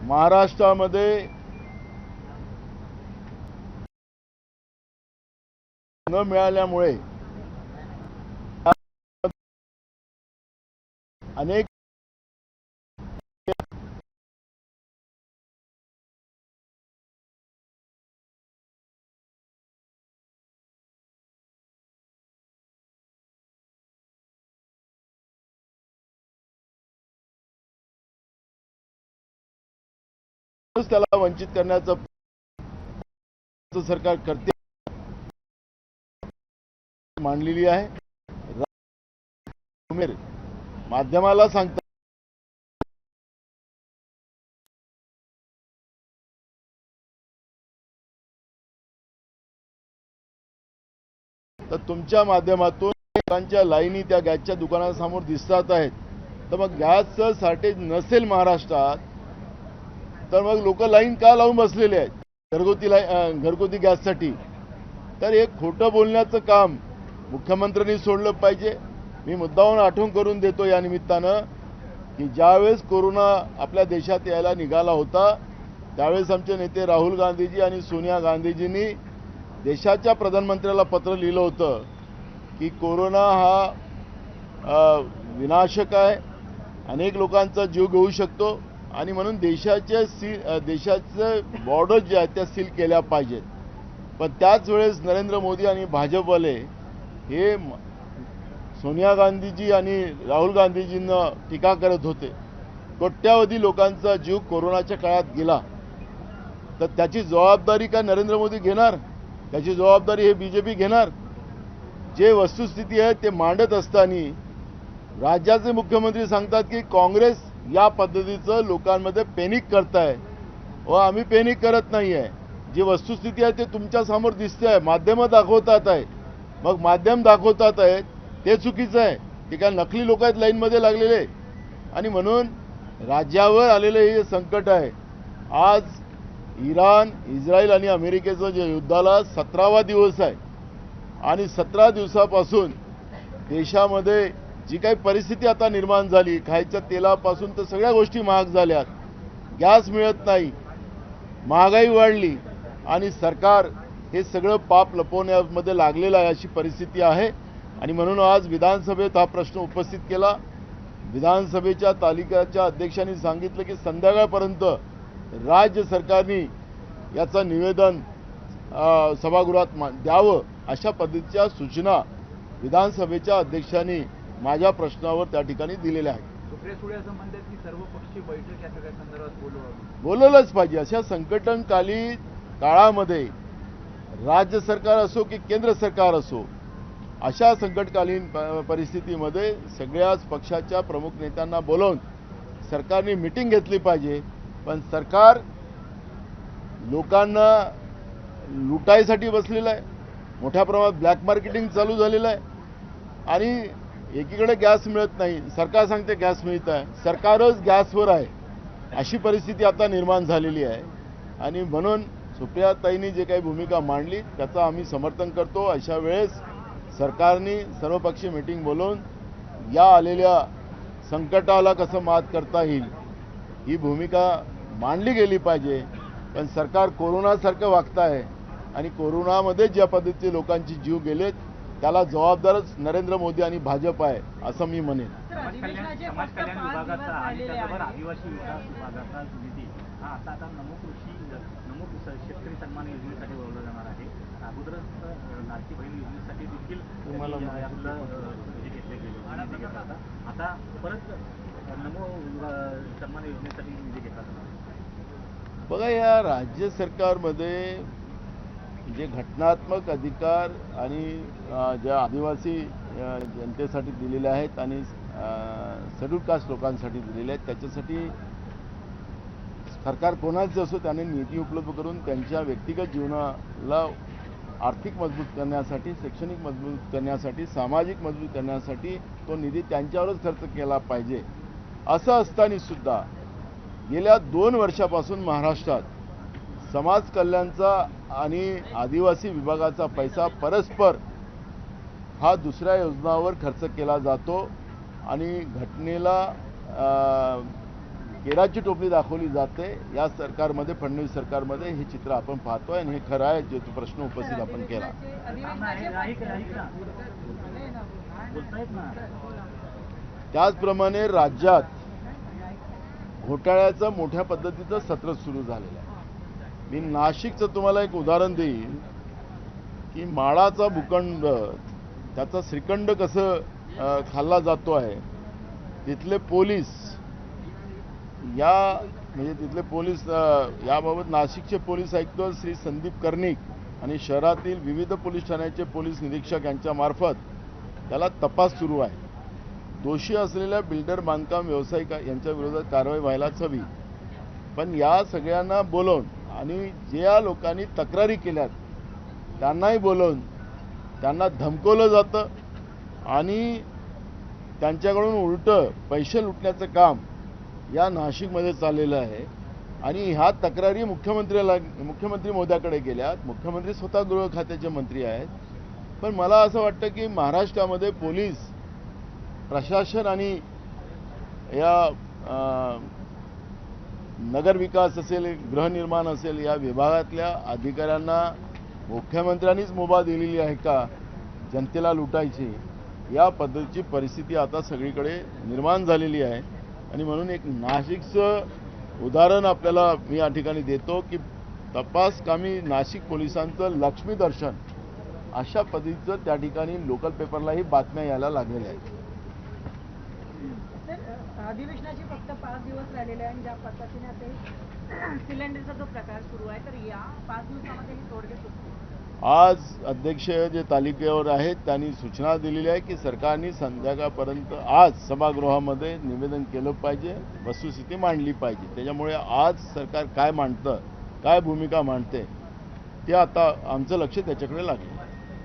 महाराष्ट्रामध्ये न मिळाल्यामुळे अनेक त्याला वंचित करण्याचं सरकार करते मांडलेली आहे। माध्यमाला सांगतात तर तुमच्या माध्यमातून लोकांच्या लाईनी त्या गॅसच्या दुकानासमोर दिसतात आहेत, तर मग गॅसचं शॉर्टेज नसेल महाराष्ट्रात तर मग लोक लाईन का लावून बसलेले आहेत घरगुती गॅससाठी? तर हे खोटं बोलण्याचं काम मुख्यमंत्र्यांनी सोडलं पाहिजे। मी मुद्दाहून आठवण करून देतो या निमित्तानं की ज्यावेळेस कोरोना आपल्या देशात यायला निघाला होता त्यावेळेस आमचे नेते राहुल गांधीजी आणि सोनिया गांधीजींनी देशाच्या प्रधानमंत्र्याला पत्र लिहिलं होतं की कोरोना हा विनाशक आहे, अनेक लोकांचा जीव घेऊ शकतो आणि म्हणून देशाचे बॉर्डर जे आहेत त्या सील केल्या पाहिजेत। पण त्याच वेळेस नरेंद्र मोदी आणि भाजपवाले हे सोनिया गांधीजी आणि राहुल गांधीजींना टीका करत होते। कोट्यावधी लोकांचा जीव कोरोनाच्या काळात गेला, तर त्याची जबाबदारी का नरेंद्र मोदी घेणार? त्याची जबाबदारी हे बीजेपी घेणार? जे वस्तुस्थिती आहे ते मांडत असताना राज्याचे मुख्यमंत्री सांगतात की काँग्रेस या पद्धतीचं लोकांमध्ये पॅनिक करताय। व आम्ही पॅनिक करत नाही आहे, जी वस्तुस्थिती आहे ते तुमच्या समोर दिसते आहे, माध्यमं दाखवतात आहे। मग माध्यम दाखवतात आहेत ते चुकीचं आहे, ते काय नकली लोक आहेत लाईनमध्ये लागलेले? आणि म्हणून राज्यावर आलेले हे संकट आहे। आज इराण, इस्रायल आणि अमेरिकेचं जे युद्धाला 17वा दिवस आहे आणि 17 दिवसापासून देशामध्ये जी काही परिस्थिती आता निर्माण झाली, खायच्या तेलापासून तर सगळ्या गोष्टी महाग झाल्यात, गॅस मिळत नाही, महागाई वाढली आणि सरकार हे सगळं पाप लपवण्यामध्ये लागलेलं आहे, अशी परिस्थिती आहे। आणि म्हणून आज विधानसभेत हा प्रश्न उपस्थित केला। विधानसभेच्या तालिकाच्या अध्यक्षांनी सांगितलं की संध्याकाळपर्यंत राज्य सरकारने याचं निवेदन सभागृहात द्यावं, अशा पद्धतीच्या सूचना विधानसभेच्या अध्यक्षांनी माझ्या प्रश्नावर त्या ठिकाणी दिलेल्या आहेत। सर्वपक्षीय बैठक या सगळ्या संदर्भात बोलवलंच पाहिजे। अशा संकटकाली काळामध्ये राज्य सरकार असो की केंद्र सरकार असो, अशा संकटकालीन परिस्थितीमध्ये सगळ्याच पक्षाच्या प्रमुख नेत्यांना बोलवून सरकारने मीटिंग घेतली पाहिजे। पण सरकार लोकांना लुटायसाठी बसलेलं आहे, मोठ्या प्रमाणात ब्लॅक मार्केटिंग चालू झालेलं आहे आणि एकीकडे गॅस मिळत नाही, सरकार सांगते गॅस मिळत आहे, सरकारच गॅसवर आहे, अशी परिस्थिती आता निर्माण झालेली आहे। आणि म्हणून सुप्रियाताईंनी जे काही भूमिका मांडली त्याचं आम्ही समर्थन करतो। अशा वेळेस सरकारने सर्वपक्षीय मीटिंग बोलवून या आलेल्या संकटाला कसं मात करता येईल ही भूमिका मांडली गेली पाहिजे। पण सरकार कोरोनासारखं वागत आहे आणि कोरोनामध्ये ज्या पद्धतीचे लोकांचे जीव गेलेत त्याला जबाबदारच नरेंद्र मोदी आणि भाजप आहे असं मी म्हणेन। समाज कल्याण विभागाचा आणि त्याचबरोबर आदिवासी विकास विभागाचा निधी हा आता नमो शेतकरी सन्मान योजनेसाठी वळवला जाणार आहे। अगोदरच लाडकी बहीण योजनेसाठी देखील हे घेतले गेले, आता परत नमो सन्मान योजनेसाठी निधी घेतला जाणार। बघा, या राज्य सरकारमध्ये जे घटनात्मक अधिकार आणि ज्या आदिवासी जनतेसाठी दिलेले आहेत आणि शेड्यूल कास्ट लोकांसाठी दिलेले आहेत, त्याच्यासाठी सरकार कोणाचे असो त्याने निधी उपलब्ध करून त्यांच्या व्यक्तिगत जीवनाला आर्थिक मजबूत करण्यासाठी, शैक्षणिक मजबूत करण्यासाठी, सामाजिक मजबूत करण्यासाठी तो निधी त्यांच्यावरच खर्च केला पाहिजे। असं असताना सुद्धा गेल्या 2 वर्षापासून महाराष्ट्रात समाज कल्याणचा आणि आदिवासी विभागाचा पैसा परस्पर हा दुसऱ्या योजनांवर खर्च केला जातो आणि घटनेला केराची टोपली दाखवली जाते या सरकारमध्ये, फडणवीस सरकारमध्ये. हे चित्र आपण पाहतोय आणि हे खरं आहे जे तो प्रश्न उपस्थित आपण केला. बोलतायत ना. त्याचप्रमाणे राज्यात घोटाळ्याचं मोठ्या पद्धतीचं सत्र सुरू झालेलं आहे. मी नाशिकचं तुम्हाला एक उदाहरण देईन की माळाचा भूखंड, त्याचा श्रीखंड कसं खाल्ला जातो आहे. तिथले पोलीस तिथले पोलीस याबाबत नाशिकचे पोलीस आयुक्त श्री संदीप कर्णिक आणि शहरातील विविध पोलीस ठाण्याचे पोलीस निरीक्षक यांच्या मार्फत त्याला तपास सुरू आहे. दोषी असलेल्या बिल्डर, बांधकाम व्यावसायिक यांच्या विरोधात कारवाई व्हायलाच हवी. पण या सगळ्यांना बोलवून आणि ज्या लोकांनी तक्रारी केल्यात त्यांनाही बोलवून त्यांना धमकवलं जातं आणि त्यांच्याकडून उलटं पैसे लुटण्याचं काम या नाशिकमध्ये चाललेलं आहे. आणि ह्या तक्रारी मुख्यमंत्री महोदयाकडे गेल्यात. मुख्यमंत्री स्वतः गृह खात्याचे मंत्री आहेत. पण मला असं वाटतं की महाराष्ट्रामध्ये पोलीस प्रशासन आणि या नगरविकास असेल, गृहनिर्माण असेल, या विभागातल्या अधिकाऱ्यांना मुख्यमंत्र्यांनीच मुभा दिलेली आहे का जनतेला लुटायची. या पद्धतीची परिस्थिती आता सगळीकडे निर्माण झालेली आहे. आणि म्हणून एक नाशिकचं उदाहरण आपल्याला मी या ठिकाणी देतो की तपासकामी नाशिक पोलिसांचं लक्ष्मी दर्शन अशा पद्धतीचं त्या ठिकाणी लोकल पेपरलाही बातम्या यायला लागलेल्या आहेत. अधिवेशनाचे फक्त 5 दिवस राहिलेले आहे आणि ज्या पद्धतीने आता सिलेंडरचा जो प्रकार सुरू आहे, तर या 5 दिवसामध्ये ही तोडगे सुटतील. आज अध्यक्ष जे तालिकेवर आहेत त्यांनी सूचना दिलेली आहे की सरकारने संध्याकाळपर्यंत आज सभागृहामध्ये निवेदन केलं पाहिजे, वस्तुस्थिती मांडली पाहिजे. त्याच्यामुळे आज सरकार काय मांडतं, काय भूमिका मांडते, ते आता आमचं लक्ष त्याच्याकडे लागलं.